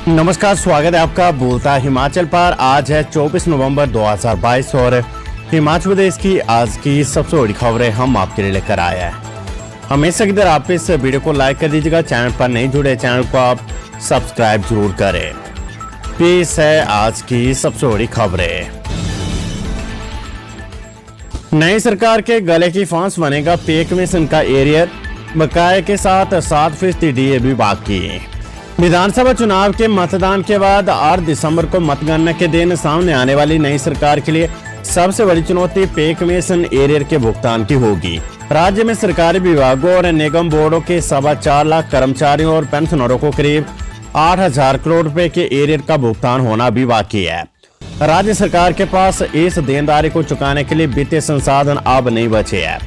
नमस्कार, स्वागत है आपका बोलता हिमाचल पर। आज है 24 नवंबर 2022 और हिमाचल प्रदेश की आज की सबसे बड़ी खबरें हम आपके लिए लेकर आए हैं। हमेशा की तरह आप इस वीडियो को लाइक कर दीजिएगा। चैनल पर नहीं जुड़े चैनल को आप सब्सक्राइब जरूर करें। पेश है आज की सबसे बड़ी खबरें। नई सरकार के गले की फांस बनेगा पे कमीशन का एरियर, बकाये के साथ 7% डीए भी बाकी। विधानसभा चुनाव के मतदान के बाद 8 दिसंबर को मतगणना के दिन सामने आने वाली नई सरकार के लिए सबसे बड़ी चुनौती पे कमीशन एरियर के भुगतान की होगी। राज्य में सरकारी विभागों और निगम बोर्डों के 4.25 लाख कर्मचारियों और पेंशनरों को करीब 8,000 करोड़ रुपए के एरियर का भुगतान होना भी बाकी है। राज्य सरकार के पास इस देनदारी को चुकाने के लिए वित्तीय संसाधन अब नहीं बचे हैं।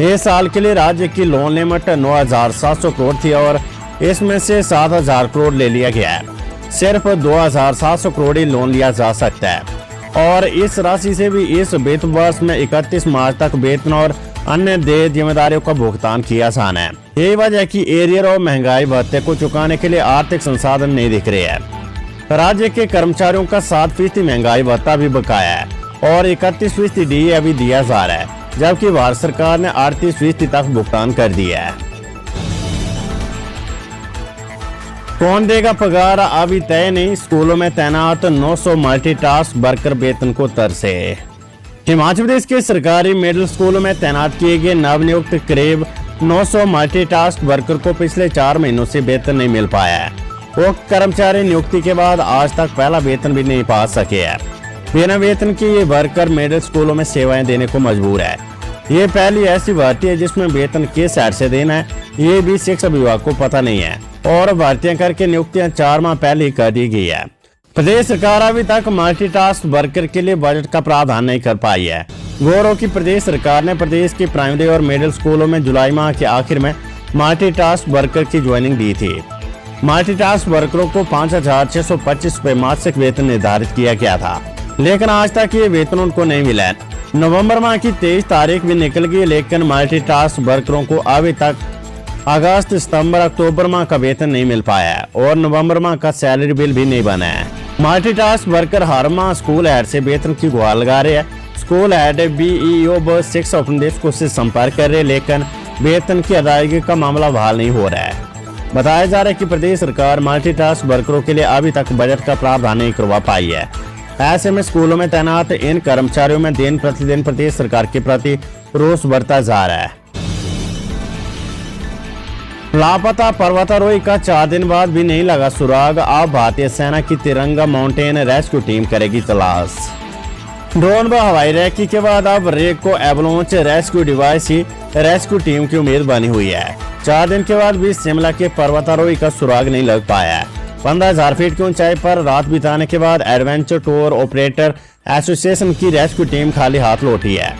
इस साल के लिए राज्य की लोन लिमिट 9,700 करोड़ थी और इसमें से 7,000 करोड़ ले लिया गया है। सिर्फ 2,700 करोड़ ही लोन लिया जा सकता है और इस राशि से भी इस वित्त वर्ष में 31 मार्च तक वेतन और अन्य देय जिम्मेदारियों का भुगतान किया जाना है। यही वजह है कि एरियर और महंगाई भत्ते को चुकाने के लिए आर्थिक संसाधन नहीं दिख रहे हैं। राज्य के कर्मचारियों का 7% महंगाई भत्ता भी बकाया है और 31% डीए अभी दिया जा रहा है, जबकि भारत सरकार ने 38% तक भुगतान कर दिया है। कौन देगा पगार अभी तय नहीं, स्कूलों में तैनात 900 मल्टीटास्क वर्कर वेतन को तरसे। हिमाचल प्रदेश के सरकारी मिडिल स्कूलों में तैनात किए गए नवनियुक्त करीब 900 मल्टीटास्क वर्कर को पिछले 4 महीनों से वेतन नहीं मिल पाया है। वो कर्मचारी नियुक्ति के बाद आज तक पहला वेतन भी नहीं पा सके हैं। बिना वेतन के ये वर्कर मिडिल स्कूलों में सेवाएं देने को मजबूर है। ये पहली ऐसी भर्ती है जिसमें वेतन किस साइड से देना है ये भी शिक्षा विभाग को पता नहीं है और भर्तियां करके नियुक्तियां 4 माह पहले कर दी गई है। प्रदेश सरकार अभी तक मल्टीटास्क वर्कर के लिए बजट का प्रावधान नहीं कर पाई है। गौरव की प्रदेश सरकार ने प्रदेश के प्राइमरी और मिडिल स्कूलों में जुलाई माह के आखिर में मल्टीटास्क वर्कर की ज्वाइनिंग दी थी। मल्टीटास्क वर्करों को 5,625 रुपए मासिक वेतन निर्धारित किया गया था, लेकिन आज तक ये वेतन उनको नहीं मिला है। नवंबर माह की 23 तारीख भी निकल गई, लेकिन मल्टीटास्क वर्करों को अभी तक अगस्त, सितंबर, अक्टूबर माह का वेतन नहीं मिल पाया है और नवंबर माह का सैलरी बिल भी नहीं बना है। मल्टीटास्क वर्कर हर माह स्कूल हेड से वेतन की गुहार लगा रहे हैं। स्कूल हेड बीईओ बस 6 अपने देश को से संपर्क कर रहे, लेकिन वेतन की अदायगी का मामला बहाल नहीं हो रहा है। बताया जा रहा है कि प्रदेश सरकार मल्टीटास्क वर्करों के लिए अभी तक बजट का प्रावधान नहीं करवा पाई है। ऐसे में स्कूलों में तैनात इन कर्मचारियों में दिन प्रतिदिन प्रदेश सरकार के प्रति रोष बढ़ता जा रहा है। लापता पर्वतारोही का 4 दिन बाद भी नहीं लगा सुराग, अब भारतीय सेना की तिरंगा माउंटेन रेस्क्यू टीम करेगी तलाश। ड्रोन व हवाई रेकी के बाद अब रेक को एवलांच रेस्क्यू डिवाइस ही रेस्क्यू टीम की उम्मीद बनी हुई है। 4 दिन के बाद भी शिमला के पर्वतारोही का सुराग नहीं लग पाया है। 15,000 फीट की ऊंचाई पर रात बिताने के बाद एडवेंचर टूर ऑपरेटर एसोसिएशन की रेस्क्यू टीम खाली हाथ लौटी है।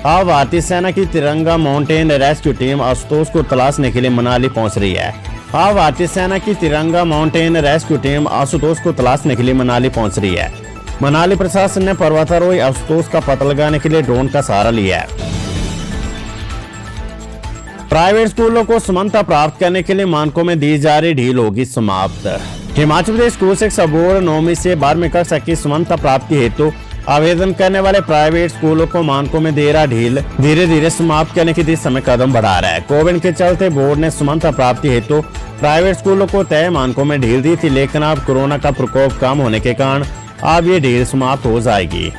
अब भारतीय सेना की तिरंगा माउंटेन रेस्क्यू टीम आशुतोष को तलाशने के लिए मनाली पहुंच रही है। अब भारतीय सेना की तिरंगा माउंटेन रेस्क्यू टीम आशुतोष को तलाशने के लिए मनाली पहुंच रही है। मनाली प्रशासन ने पर्वतारोही आशुतोष का पता लगाने के लिए ड्रोन का सहारा लिया है। प्राइवेट स्कूलों को समानता प्राप्त करने के लिए मानकों में दी जा रही ढील होगी समाप्त। हिमाचल प्रदेश स्कूल शिक्षा बोर्ड 9वीं से 12वीं कक्षा की समानता प्राप्ति हेतु आवेदन करने वाले प्राइवेट स्कूलों को मानकों में दे रहा ढील धीरे धीरे समाप्त करने की दिशा में कदम बढ़ा रहा है। कोविड के चलते बोर्ड ने समानता प्राप्ति हेतु प्राइवेट स्कूलों को तय मानकों में ढील दी थी, लेकिन अब कोरोना का प्रकोप कम होने के कारण अब ये ढील समाप्त हो जाएगी।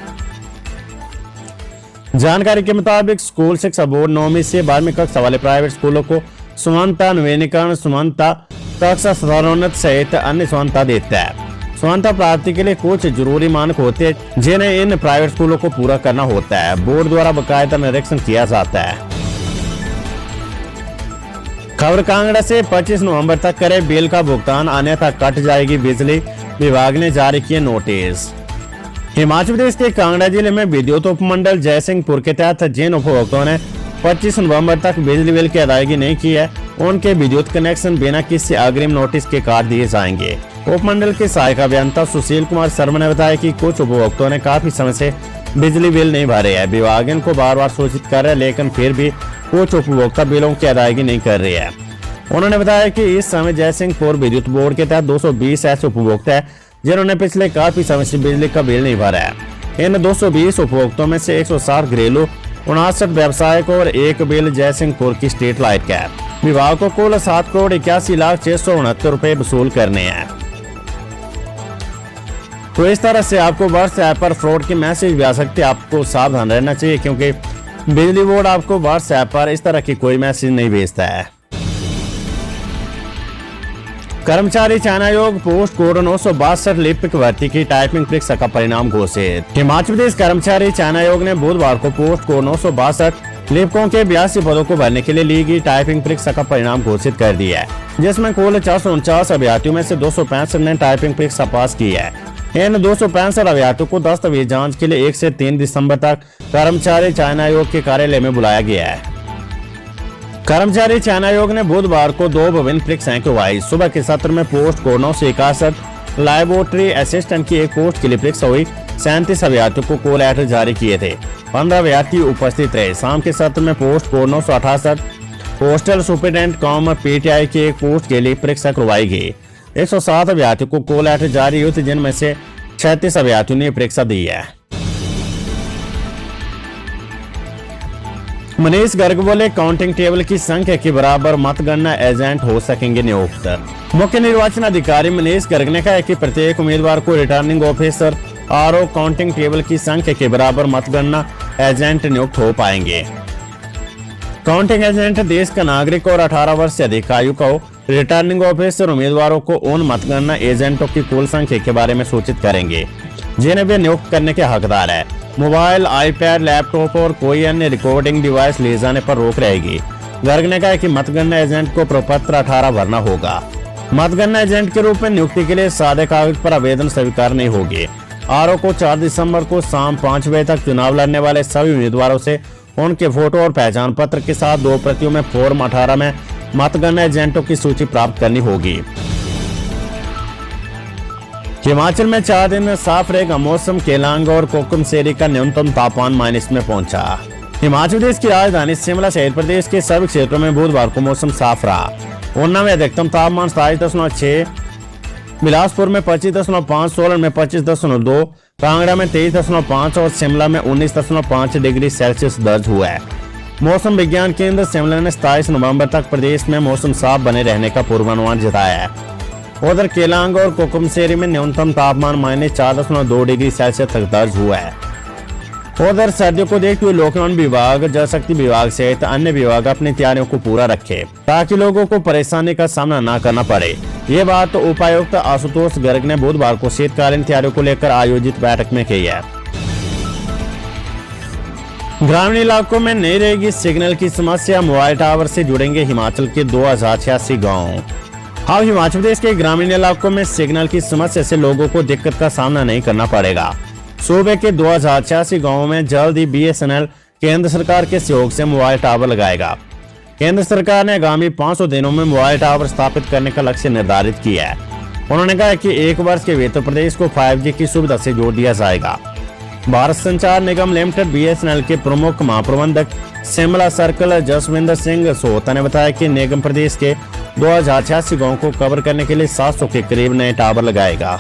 जानकारी के मुताबिक स्कूल शिक्षा बोर्ड 9वीं से 12वीं कक्षा वाले प्राइवेट स्कूलों को समानता नवीनीकरण, समानता कक्षा स्तरोन्नत सहित अन्य समानता देता है। समानता प्राप्ति के लिए कुछ जरूरी मानक होते हैं जिन्हें इन प्राइवेट स्कूलों को पूरा करना होता है। बोर्ड द्वारा बाकायदा निरीक्षण किया जाता है। खबर कांगड़ा से 25 नवंबर तक करे बिल का भुगतान, अन्यथा कट जाएगी बिजली, विभाग ने जारी किए नोटिस। हिमाचल प्रदेश के कांगड़ा जिले में विद्युत उपमंडल जयसिंहपुर के तहत जिन उपभोक्ताओं ने 25 नवंबर तक बिजली बिल की अदायगी नहीं की है, उनके विद्युत कनेक्शन बिना किसी अग्रिम नोटिस के काट दिए जाएंगे। उपमंडल के सहायक अभियंता सुशील कुमार शर्मा ने बताया कि कुछ उपभोक्ताओं ने काफी समय से बिजली बिल नहीं भरे हैं। विभाग इनको बार बार सूचित कर रहे हैं, लेकिन फिर भी कुछ उपभोक्ता बिलों की अदायगी नहीं कर रही है। उन्होंने बताया कि इस समय जयसिंहपुर विद्युत बोर्ड के तहत 220 ऐसे उपभोक्ता है जिन्होंने पिछले काफी समय से बिजली का बिल नहीं भरा है। इन 220 उपभोक्ताओं में से 160 घरेलू, 59 व्यावसायिक और एक बिल जयसिंहपुर की स्ट्रीट लाइट का है। विभाग को कुल 7,81,669 रुपए वसूल करने हैं। तो इस तरह से आपको व्हाट्सएप पर फ्रॉड के मैसेज भी आ सकते हैं। आपको सावधान रहना चाहिए क्योंकि बिजली बोर्ड आपको व्हाट्सएप पर इस तरह की कोई मैसेज नहीं भेजता है। कर्मचारी चयन आयोग पोस्ट कोड 962 लिपिक भर्ती की टाइपिंग परीक्षा का परिणाम घोषित। हिमाचल प्रदेश कर्मचारी चयन आयोग ने बुधवार को पोस्ट कोड 962 लिपिकों के 82 पदों को भरने के लिए ली गई टाइपिंग परीक्षा का परिणाम घोषित कर दिया है, जिसमें कुल 449 अभ्यर्थियों में से 265 ने टाइपिंग परीक्षा पास की है। इन 265 अभ्यर्थियों को दस्तावेज जांच के लिए 1 से 3 दिसंबर तक कर्मचारी चयन आयोग के कार्यालय में बुलाया गया है। कर्मचारी चयन आयोग ने बुधवार को 2 विभिन्न परीक्षाएं करवाई। सुबह के सत्र में पोस्ट कोड 961 लैबोरेटरी असिस्टेंट की एक पोस्ट के लिए परीक्षा हुई। 37 अभ्यर्थियों को कॉल लेटर जारी किए थे। 15 अभ्यर्थी उपस्थित रहे। शाम के सत्र में post code 968 postal superintendent com PTI की एक पोस्ट के लिए परीक्षा करवाई गई। 107 अभ्यर्थियों को कॉल लेटर जारी हुए थे, जिनमें से 36 अभ्यर्थियों ने परीक्षा दी है। मनीष गर्ग बोले, काउंटिंग टेबल की संख्या के बराबर मतगणना एजेंट हो सकेंगे नियुक्त। मुख्य निर्वाचन अधिकारी मनीष गर्ग ने कहा है कि प्रत्येक उम्मीदवार को returning officer RO counting table की संख्या के बराबर मतगणना एजेंट नियुक्त हो पाएंगे। काउंटिंग एजेंट देश का नागरिक और 18 वर्ष से अधिक आयु का हो। रिटर्निंग ऑफिसर उम्मीदवारों को उन मतगणना एजेंटों की कुल संख्या के बारे में सूचित करेंगे जिन्हें वे नियुक्त करने के हकदार है। मोबाइल, आईपैड, लैपटॉप और कोई अन्य रिकॉर्डिंग डिवाइस ले जाने पर रोक रहेगी। गर्ग ने कहा कि मतगणना एजेंट को प्रपत्र 18 भरना होगा। मतगणना एजेंट के रूप में नियुक्ति के लिए सादे कागज पर आवेदन स्वीकार नहीं होगी। आरओ को 4 दिसंबर को शाम 5 बजे तक चुनाव लड़ने वाले सभी उम्मीदवारों से उनके फोटो और पहचान पत्र के साथ 2 प्रतियों में फॉर्म 18 में मतगणना एजेंटों की सूची प्राप्त करनी होगी। हिमाचल में 4 दिन साफ रहेगा मौसम। केलांग और कोकमसेरी का न्यूनतम तापमान माइनस में पहुंचा। हिमाचल प्रदेश की राजधानी शिमला सहित प्रदेश के सभी क्षेत्रों में बुधवार को मौसम साफ रहा। ऊना में अधिकतम तापमान 27.6, बिलासपुर में 25.5, सोलन में 25.2, कांगड़ा में 23.5 और शिमला में 19.5 डिग्री सेल्सियस दर्ज हुआ है। मौसम विज्ञान केंद्र शिमला ने 27 नवंबर तक प्रदेश में मौसम साफ बने रहने का पूर्वानुमान जताया है। उधर केलांग और कोकमसेरी में न्यूनतम तापमान -4.2 डिग्री सेल्सियस तक दर्ज हुआ है। उधर सर्दियों को देखते हुए लोकवन विभाग, जल शक्ति विभाग सहित अन्य विभाग अपनी तैयारियों को पूरा रखे ताकि लोगों को परेशानी का सामना न करना पड़े। ये बात उपायुक्त आशुतोष गर्ग ने बुधवार को शीतकालीन तैयारियों को लेकर आयोजित बैठक में कही है। ग्रामीण इलाकों में नहीं रहेगी सिग्नल की समस्या। मोबाइल टावर से जुड़ेंगे हिमाचल के 2086 गाँव। अब हिमाचल प्रदेश के ग्रामीण इलाकों में सिग्नल की समस्या से लोगों को दिक्कत का सामना नहीं करना पड़ेगा। सूबे के 2086 गाँवों में जल्द ही बीएसएनएल केंद्र सरकार के सहयोग से मोबाइल टावर लगाएगा। केंद्र सरकार ने आगामी 500 दिनों में मोबाइल टावर स्थापित करने का लक्ष्य निर्धारित किया है। उन्होंने कहा कि 1 वर्ष के भीतर प्रदेश को 5G की सुविधा से जोड़ दिया जाएगा। भारत संचार निगम लिमिटेड बीएसएनएल के प्रमुख महाप्रबंधक शिमला सर्कल जसविंदर सिंह सोहता ने बताया कि निगम प्रदेश के 2086 गाँव को कवर करने के लिए 700 के करीब नए टावर लगाएगा।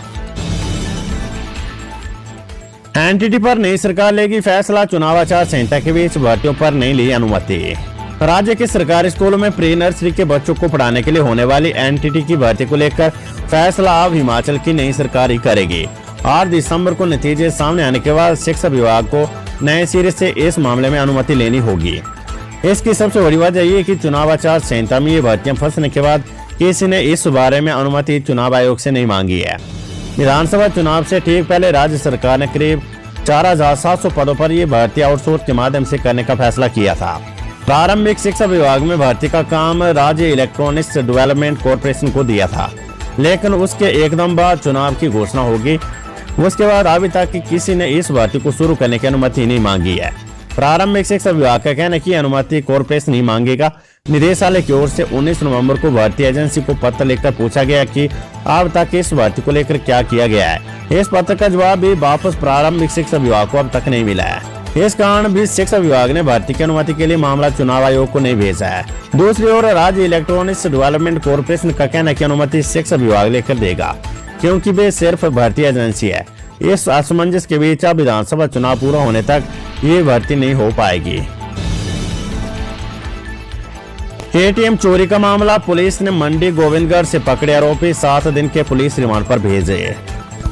एनटीटी पर नई सरकार लेगी फैसला। चुनाव आचार संहिता के बीच भर्तियों पर नहीं ली अनुमति। राज्य के सरकारी स्कूलों में प्री नर्सरी के बच्चों को पढ़ाने के लिए होने वाली एनटीटी की भर्ती को लेकर फैसला अब हिमाचल की नई सरकार ही करेगी। 8 दिसंबर को नतीजे सामने आने के बाद शिक्षा विभाग को नए सिरे से इस मामले में अनुमति लेनी होगी। इसकी सबसे बड़ी वजह ये कि चुनाव आचार संहिता में ये भर्तियां फंसने के बाद किसी ने इस बारे में अनुमति चुनाव आयोग से नहीं मांगी है। विधानसभा चुनाव से ठीक पहले राज्य सरकार ने करीब 4700 पदों पर ये भर्ती आउटसोर्स के माध्यम से करने का फैसला किया था। प्रारंभिक शिक्षा विभाग में भर्ती का काम राज्य इलेक्ट्रॉनिक्स डेवलपमेंट कॉर्पोरेशन को दिया था, लेकिन उसके एकदम बाद चुनाव की घोषणा होगी। उसके बाद अभी तक किसी ने इस भर्ती को शुरू करने की अनुमति नहीं मांगी है। प्रारंभिक शिक्षा विभाग का कहना है कि अनुमति कॉर्पोरेशन नहीं मांगेगा। निदेशालय की ओर से 19 नवंबर को भर्ती एजेंसी को पत्र लिखकर पूछा गया कि अब तक इस भर्ती को लेकर क्या किया गया है। इस पत्र का जवाब भी वापस प्रारंभिक शिक्षा विभाग को अब तक नहीं मिला है। इस कारण भी शिक्षा विभाग ने भर्ती की अनुमति के लिए मामला चुनाव आयोग को नहीं भेजा है। दूसरी ओर राज्य इलेक्ट्रॉनिक्स डेवलपमेंट कॉर्पोरेशन का कहना है कि अनुमति शिक्षा विभाग लेकर देगा, क्योंकि वे सिर्फ भर्ती एजेंसी है। इस असमंजस के बीच अब विधानसभा चुनाव पूरा होने तक ये भर्ती नहीं हो पाएगी। एटीएम चोरी का मामला, पुलिस ने मंडी गोविंदगढ़ से पकड़े आरोपी 7 दिन के पुलिस रिमांड पर भेजे।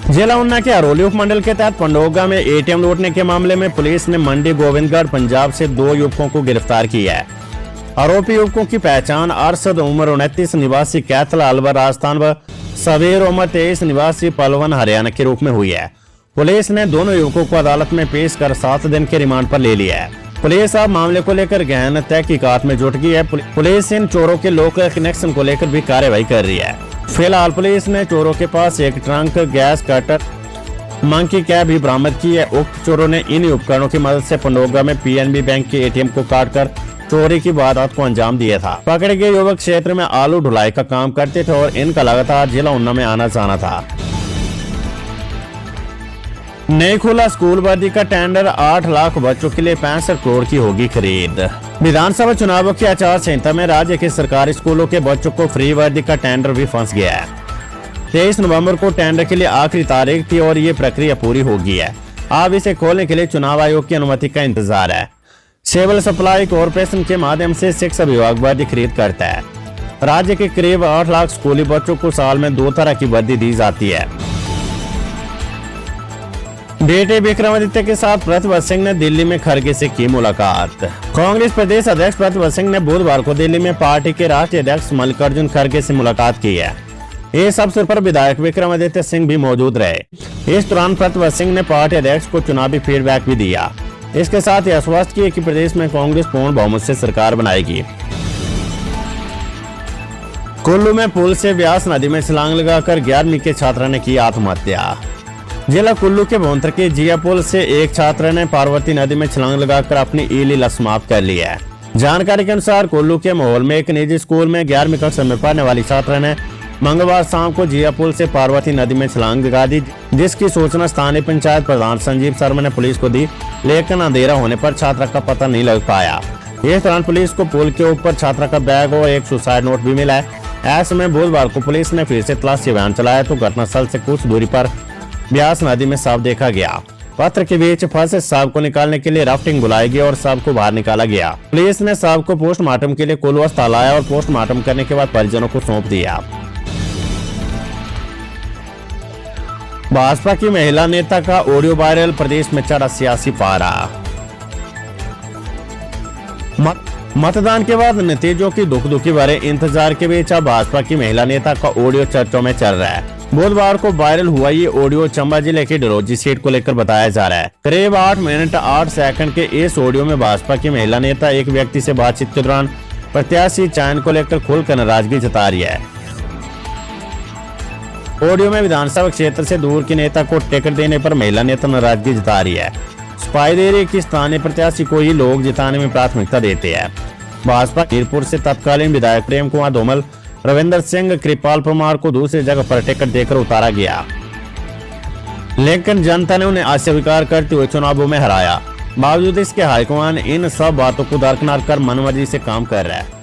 जिला ऊना के अरोली उपमंडल के तहत पंडोगा में एटीएम लूटने के मामले में पुलिस ने मंडी गोविंदगढ़ पंजाब से 2 युवकों को गिरफ्तार किया है। आरोपी युवकों की पहचान अरशद उम्र 29 निवासी कैथल अलवर राजस्थान व सबीर उम्र 23 निवासी पलवन हरियाणा के रूप में हुई है। पुलिस ने दोनों युवकों को अदालत में पेश कर 7 दिन के रिमांड पर ले लिया है। पुलिस अब मामले को लेकर गहन तहकीकात में जुट गई है। पुलिस इन चोरों के लोकल कनेक्शन को लेकर भी कार्रवाई कर रही है। फिलहाल पुलिस ने चोरों के पास एक trunk, gas cutter, monkey cap भी बरामद की है। उक्त चोरों ने इन उपकरणों की मदद से पंडोगा में पीएनबी बैंक के एटीएम को काटकर चोरी की वारदात को अंजाम दिया था। पकड़े गए युवक क्षेत्र में आलू ढुलाई का काम करते थे और इनका लगातार जिला ऊना में आना जाना था। नई खुला स्कूल वर्दी का टेंडर, 8 लाख बच्चों के लिए 65 करोड़ की होगी खरीद। विधानसभा चुनावों की आचार संहिता में राज्य के सरकारी स्कूलों के बच्चों को फ्री वर्दी का टेंडर भी फंस गया है। 23 नवंबर को टेंडर के लिए आखिरी तारीख थी और ये प्रक्रिया पूरी हो गई है। अब इसे खोलने के लिए चुनाव आयोग की अनुमति का इंतजार है। सिविल सप्लाई कॉर्पोरेशन के माध्यम से शिक्षा विभाग वर्दी खरीद करता है। राज्य के करीब 8 लाख स्कूली बच्चों को साल में 2 तरह की वर्दी दी जाती है। बेटे विक्रमादित्य के साथ प्रतिभा सिंह ने दिल्ली में खड़गे से की मुलाकात। कांग्रेस प्रदेश अध्यक्ष प्रतिभा सिंह ने बुधवार को दिल्ली में पार्टी के राष्ट्रीय अध्यक्ष मल्लिकार्जुन खड़गे से मुलाकात की है। इस अवसर पर विधायक विक्रमादित्य सिंह भी मौजूद रहे। इस दौरान प्रतिभा सिंह ने पार्टी अध्यक्ष को चुनावी फीडबैक भी दिया। इसके साथ ही आश्वस्त किया कि प्रदेश में कांग्रेस पूर्ण बहुमत से सरकार बनाएगी। कुल्लू में पुल से व्यास नदी में छलांग लगाकर 11वीं के छात्र ने की आत्महत्या। जिला कुल्लू के भोंतर के जिया पुल से एक छात्र ने पार्वती नदी में छलांग लगाकर अपनी ई-लीला समाप्त कर ली है। जानकारी के अनुसार कुल्लू के माहौल में एक निजी स्कूल में 11वीं कक्षा में पढ़ने वाली छात्रा ने मंगलवार शाम को जिया पुल से पार्वती नदी में छलांग लगा दी, जिसकी सूचना स्थानीय पंचायत प्रधान संजीव शर्मा ने पुलिस को दी, लेकिन अंधेरा होने पर छात्रा का पता नहीं लग पाया। इस दौरान पुलिस को पुल के ऊपर छात्रा का बैग और एक सुसाइड नोट भी मिला है। ऐसे में बुधवार को पुलिस ने फिर से तलाशी अभियान चलाया तो घटनास्थल से कुछ दूरी पर व्यास नदी में सांप देखा गया। पत्थर के बीच फंसे सांप को निकालने के लिए राफ्टिंग बुलाई गई और सांप को बाहर निकाला गया। पुलिस ने सांप को पोस्टमार्टम के लिए कुल्लू अस्पताल लाया और पोस्टमार्टम करने के बाद परिजनों को सौंप दिया। भाजपा की महिला नेता का ऑडियो वायरल, प्रदेश में चढ़ा सियासी पारा। मतदान के बाद नतीजों की दुख भरे इंतजार के बीच अब भाजपा की महिला नेता का ऑडियो चर्चाओं में चल रहा है। बुधवार को वायरल हुआ ये ऑडियो चंबा जिले की डलहौजी सीट को लेकर बताया जा रहा है। करीब 8 मिनट 8 सेकंड के इस ऑडियो में भाजपा की महिला नेता एक व्यक्ति से बातचीत के दौरान प्रत्याशी चयन को लेकर खुलकर नाराजगी जता रही है। ऑडियो में विधानसभा क्षेत्र से दूर के नेता को टिकट देने पर महिला नेता नाराजगी जता रही है। सफाई दे रही कि स्थानीय प्रत्याशी को ही लोग जिताने में प्राथमिकता देते हैं। भाजपा कीरपुर से तत्कालीन विधायक प्रेम कुमार धूमल, रविंदर सिंह, कृपाल परमार को दूसरी जगह पर टिकट देकर उतारा गया, लेकिन जनता ने उन्हें अस्वीकार करते हुए चुनावों में हराया। बावजूद इसके हाईकमान इन सब बातों को दरकिनार कर मनमर्जी से काम कर रहा है।